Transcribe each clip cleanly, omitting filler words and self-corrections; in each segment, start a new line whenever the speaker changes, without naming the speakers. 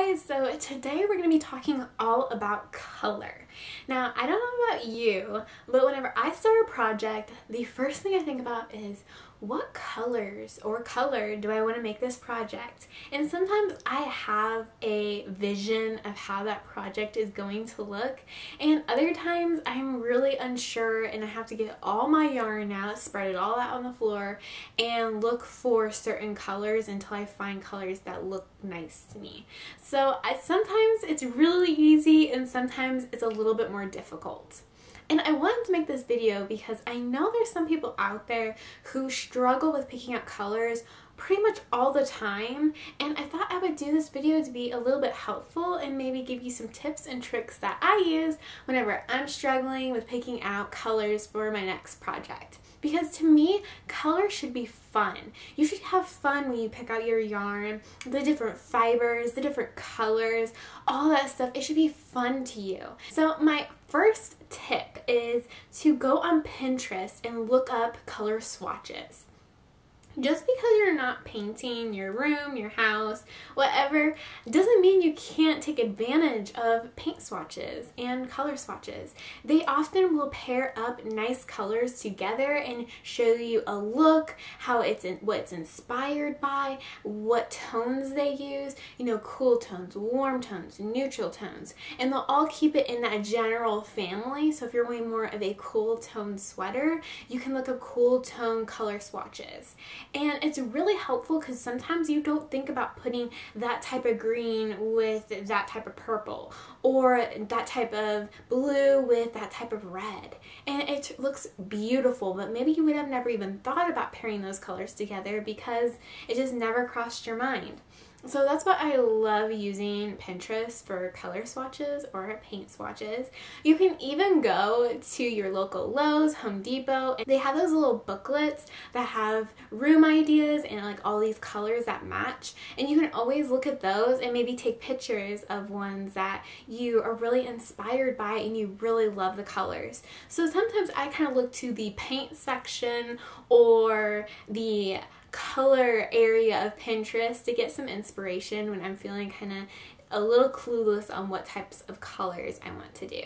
guys, so today we're going to be talking all about color. Now, I don't know about you, but whenever I start a project, the first thing I think about is what colors or color do I want to make this project? And sometimes I have a vision of how that project is going to look, and other times I'm really unsure and I have to get all my yarn out, spread it all out on the floor, and look for certain colors until I find colors that look nice to me. So sometimes it's really easy and sometimes it's a little bit more difficult. And I wanted to make this video because I know there's some people out there who struggle with picking out colors pretty much all the time, and I thought I would do this video to be a little bit helpful and maybe give you some tips and tricks that I use whenever I'm struggling with picking out colors for my next project. Because to me, color should be fun. You should have fun when you pick out your yarn, the different fibers, the different colors, all that stuff. It should be fun to you. So my first tip is to go on Pinterest and look up color swatches. Just because you're not painting your room, your house, whatever, doesn't mean you can't take advantage of paint swatches and color swatches. They often will pair up nice colors together and show you a look, what it's inspired by, what tones they use, you know, cool tones, warm tones, neutral tones, and they'll all keep it in that general family. So if you're wearing more of a cool tone sweater, you can look up cool tone color swatches. And it's really helpful because sometimes you don't think about putting that type of green with that type of purple, or that type of blue with that type of red. And it looks beautiful, but maybe you would have never even thought about pairing those colors together because it just never crossed your mind. So that's why I love using Pinterest for color swatches or paint swatches. You can even go to your local Lowe's, Home Depot, and they have those little booklets that have room ideas and like all these colors that match. And you can always look at those and maybe take pictures of ones that you are really inspired by and you really love the colors. So sometimes I kind of look to the paint section or the color area of Pinterest to get some inspiration when I'm feeling kind of a little clueless on what types of colors I want to do.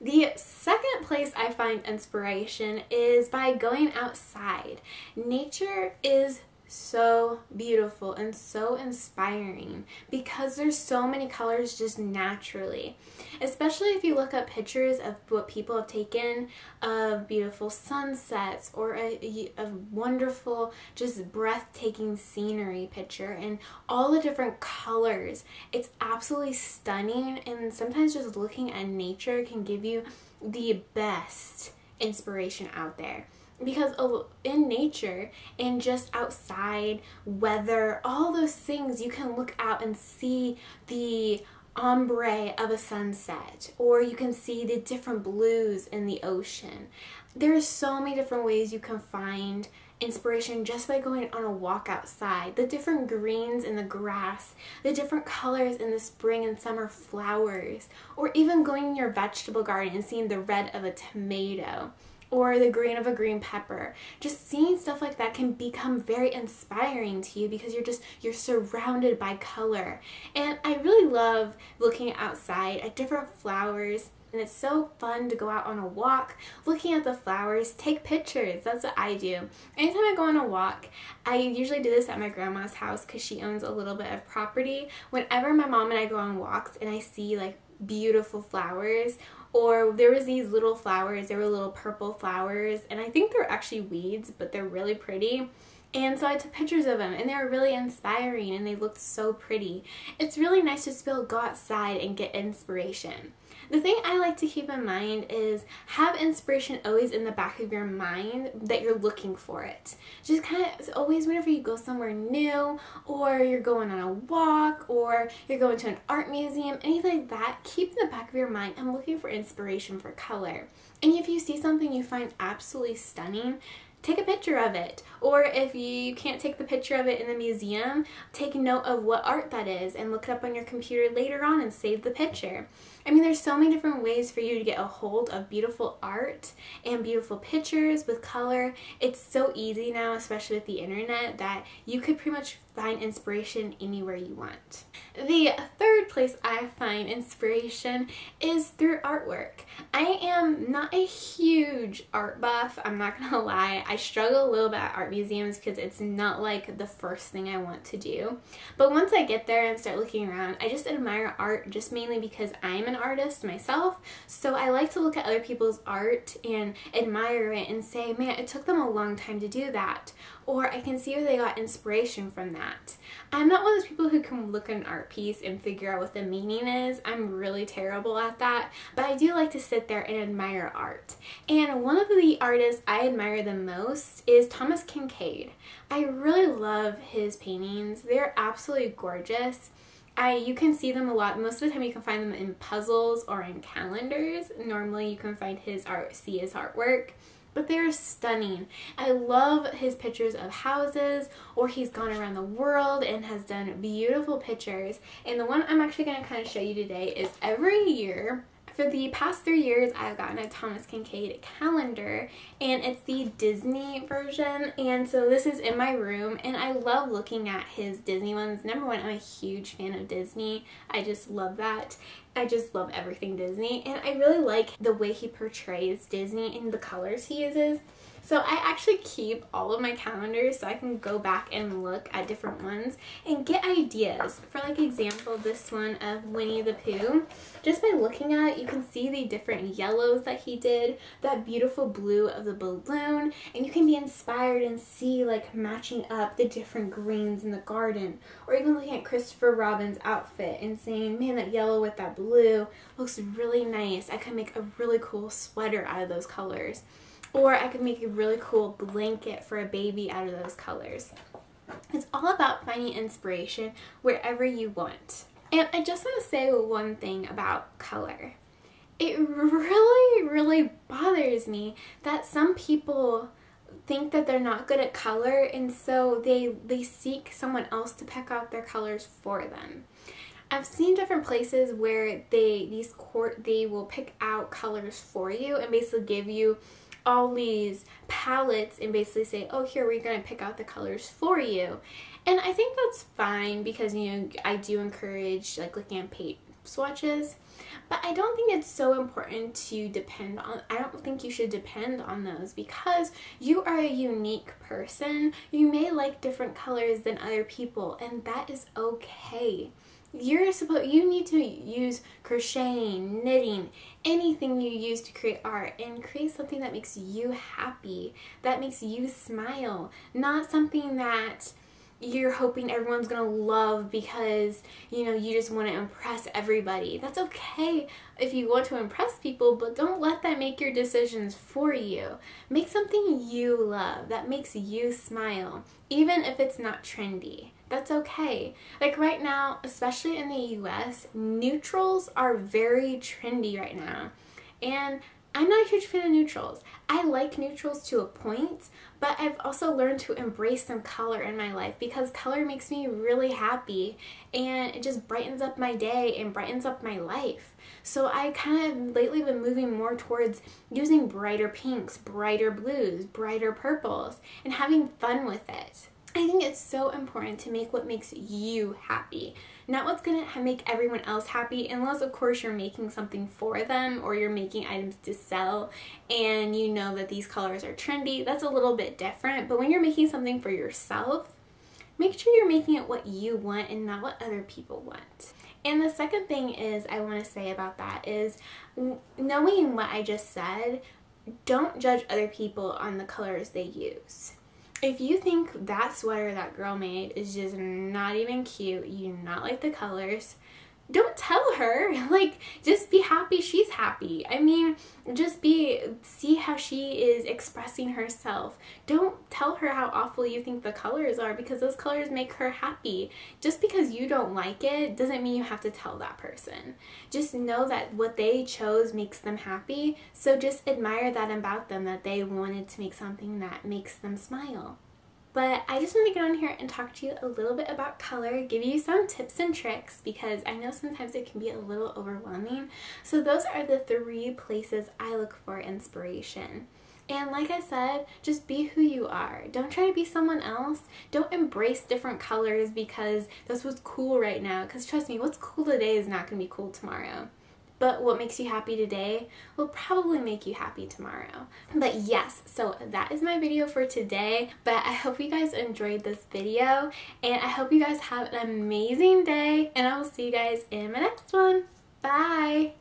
The second place I find inspiration is by going outside. Nature is so beautiful and so inspiring because there's so many colors just naturally, especially if you look up pictures of what people have taken of beautiful sunsets or a wonderful, just breathtaking scenery picture and all the different colors. It's absolutely stunning, and sometimes just looking at nature can give you the best inspiration out there. Because in nature and just outside, weather, all those things, you can look out and see the ombre of a sunset, or you can see the different blues in the ocean. There are so many different ways you can find inspiration just by going on a walk outside. The different greens in the grass, the different colors in the spring and summer flowers, or even going in your vegetable garden and seeing the red of a tomato or the green of a green pepper. Just seeing stuff like that can become very inspiring to you because you're surrounded by color. And I really love looking outside at different flowers, and it's so fun to go out on a walk, looking at the flowers, take pictures. That's what I do. Anytime I go on a walk, I usually do this at my grandma's house because she owns a little bit of property. Whenever my mom and I go on walks and I see like beautiful flowers, or there was these little flowers, they were little purple flowers, and I think they're actually weeds, but they're really pretty. And so I took pictures of them, and they were really inspiring, and they looked so pretty. It's really nice just to be able to go outside and get inspiration. The thing I like to keep in mind is have inspiration always in the back of your mind that you're looking for it. Just kind of always whenever you go somewhere new, or you're going on a walk, or you're going to an art museum, anything like that, keep in the back of your mind, I'm looking for inspiration for color. And if you see something you find absolutely stunning, take a picture of it. Or if you can't take the picture of it in the museum, take note of what art that is and look it up on your computer later on and save the picture. I mean, there's so many different ways for you to get a hold of beautiful art and beautiful pictures with color. It's so easy now, especially with the internet, that you could pretty much find inspiration anywhere you want. The third place I find inspiration is through artwork. I am not a huge art buff, I'm not gonna lie. I struggle a little bit at art museums because it's not like the first thing I want to do. But once I get there and start looking around, I just admire art just mainly because I'm an artist myself. So I like to look at other people's art and admire it and say, man, it took them a long time to do that. Or I can see where they got inspiration from that. I'm not one of those people who can look at an art piece and figure out what the meaning is. I'm really terrible at that. But I do like to sit there and admire art. And one of the artists I admire the most is Kinkade. I really love his paintings. They're absolutely gorgeous. You can see them a lot. Most of the time you can find them in puzzles or in calendars. Normally you can find his art, see his artwork. But they're stunning. I love his pictures of houses, or he's gone around the world and has done beautiful pictures. And the one I'm actually going to kind of show you today is every year. For the past 3 years, I've gotten a Kinkade calendar, and it's the Disney version, and so this is in my room, and I love looking at his Disney ones. Number one, I'm a huge fan of Disney. I just love that. I just love everything Disney, and I really like the way he portrays Disney and the colors he uses. So I actually keep all of my calendars so I can go back and look at different ones and get ideas. For like example, this one of Winnie the Pooh. Just by looking at it, you can see the different yellows that he did, that beautiful blue of the balloon, and you can be inspired and see like matching up the different greens in the garden. Or even looking at Christopher Robin's outfit and saying, man, that yellow with that blue looks really nice. I could make a really cool sweater out of those colors. Or I could make a really cool blanket for a baby out of those colors. It's all about finding inspiration wherever you want. And I just want to say one thing about color. It really bothers me that some people think that they're not good at color, and so they seek someone else to pick out their colors for them. I've seen different places where they will pick out colors for you and basically give you all these palettes and basically say, oh, here, we're going to pick out the colors for you. And I think that's fine because, you know, I do encourage like looking at paint swatches, but I don't think it's so important to depend on, I don't think you should depend on those because you are a unique person. You may like different colors than other people, and that is okay. You need to use crocheting, knitting, anything you use to create art, and create something that makes you happy, that makes you smile, not something that you're hoping everyone's gonna love because, you know, you just want to impress everybody. That's okay if you want to impress people, but don't let that make your decisions for you. Make something you love that makes you smile, even if it's not trendy. That's okay. Like right now, especially in the US, neutrals are very trendy right now. And I'm not a huge fan of neutrals. I like neutrals to a point, but I've also learned to embrace some color in my life because color makes me really happy and it just brightens up my day and brightens up my life. So I kind of lately been moving more towards using brighter pinks, brighter blues, brighter purples, and having fun with it. I think it's so important to make what makes you happy, not what's going to make everyone else happy, unless of course you're making something for them or you're making items to sell and you know that these colors are trendy. That's a little bit different, but when you're making something for yourself, make sure you're making it what you want and not what other people want. And the second thing I want to say about that is, knowing what I just said, don't judge other people on the colors they use. If you think that sweater that girl made is just not even cute, you do not like the colors, don't tell her. Like, just be happy she's happy. I mean, just see how she is expressing herself. Don't tell her how awful you think the colors are, because those colors make her happy. Just because you don't like it doesn't mean you have to tell that person. Just know that what they chose makes them happy, so just admire that about them, that they wanted to make something that makes them smile. But I just want to get on here and talk to you a little bit about color, give you some tips and tricks, because I know sometimes it can be a little overwhelming. So those are the 3 places I look for inspiration. And like I said, just be who you are. Don't try to be someone else. Don't embrace different colors because that's what's cool right now. Because trust me, what's cool today is not going to be cool tomorrow. But what makes you happy today will probably make you happy tomorrow. But yes, so that is my video for today. But I hope you guys enjoyed this video, and I hope you guys have an amazing day, and I will see you guys in my next one. Bye!